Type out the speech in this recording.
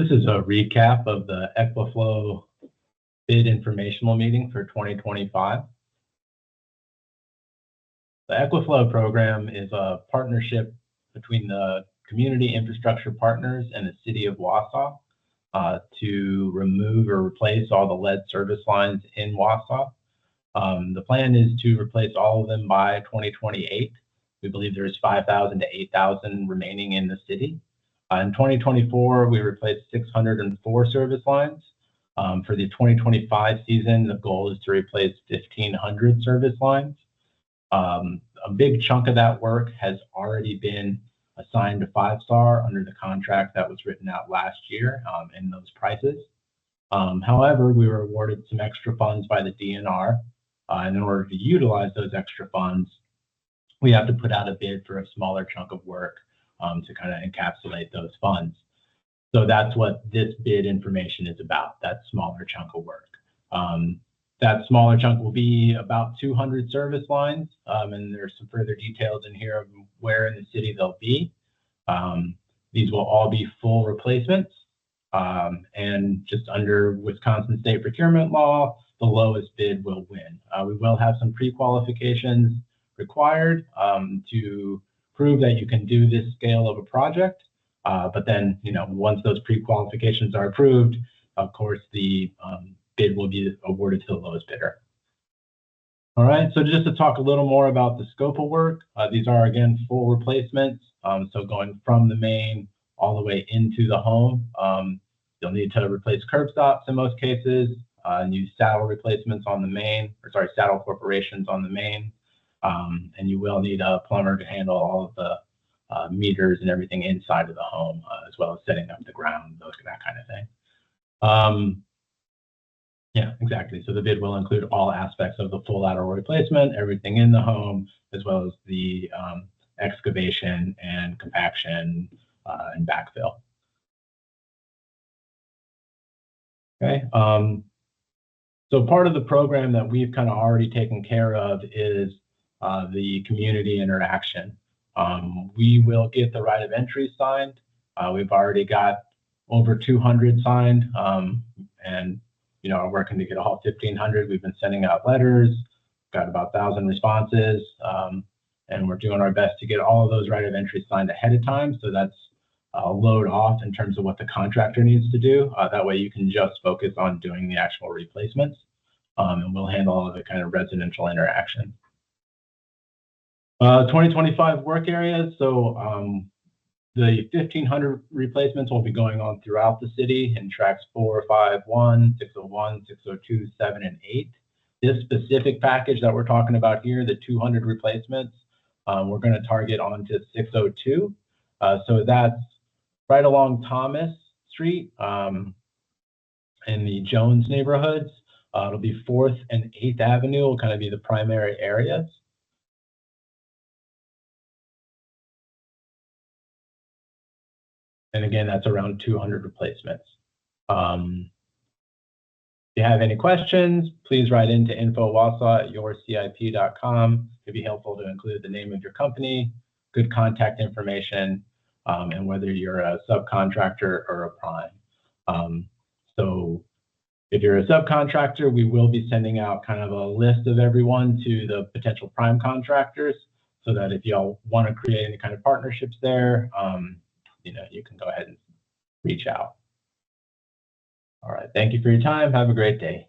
This is a recap of the EquiFlow bid informational meeting for 2025. The EquiFlow program is a partnership between the community infrastructure partners and the City of Wausau to remove or replace all the lead service lines in Wausau. The plan is to replace all of them by 2028. We believe there's 5,000 to 8,000 remaining in the city. In 2024, we replaced 604 service lines. For the 2025 season, the goal is to replace 1,500 service lines. A big chunk of that work has already been assigned to 5-Star under the contract that was written out last year in those prices. However, we were awarded some extra funds by the DNR, and in order to utilize those extra funds, we have to put out a bid for a smaller chunk of work to kind of encapsulate those funds. So that's what this bid information is about, that smaller chunk of work. That smaller chunk will be about 200 service lines, and there's some further details in here of where in the city they'll be. These will all be full replacements, and just under Wisconsin state procurement law, the lowest bid will win. We will have some pre-qualifications required to prove that you can do this scale of a project. But then, once those pre-qualifications are approved, of course, the bid will be awarded to the lowest bidder. All right, so just to talk a little more about the scope of work, these are, again, full replacements. So going from the main all the way into the home, you'll need to replace curb stops in most cases, and use saddle replacements on the main, saddle perforations on the main. And you will need a plumber to handle all of the meters and everything inside of the home, as well as setting up the ground, that kind of thing. Yeah, exactly. So the bid will include all aspects of the full lateral replacement, everything in the home, as well as the excavation and compaction and backfill. Okay. So part of the program that we've kind of already taken care of is the community interaction. We will get the right of entry signed. We've already got over 200 signed, and are working to get all 1,500. We've been sending out letters, got about 1,000 responses, and we're doing our best to get all of those right of entry signed ahead of time. So that's a load off in terms of what the contractor needs to do. That way you can just focus on doing the actual replacements, and we'll handle all of the kind of residential interaction. 2025 work areas. So the 1,500 replacements will be going on throughout the city in tracks 4, 5, 1, 601, 602, 7, and 8. This specific package that we're talking about here, the 200 replacements, we're going to target onto 602. So that's right along Thomas Street in the Jones neighborhoods. It'll be 4th and 8th Avenue will kind of be the primary areas. And again, that's around 200 replacements. If you have any questions, please write into info.wausau@yourcip.com. It'd be helpful to include the name of your company, good contact information, and whether you're a subcontractor or a prime. So if you're a subcontractor, we will be sending out kind of a list of everyone to the potential prime contractors, so that if y'all want to create any kind of partnerships there, you can go ahead and reach out. All right. Thank you for your time. Have a great day.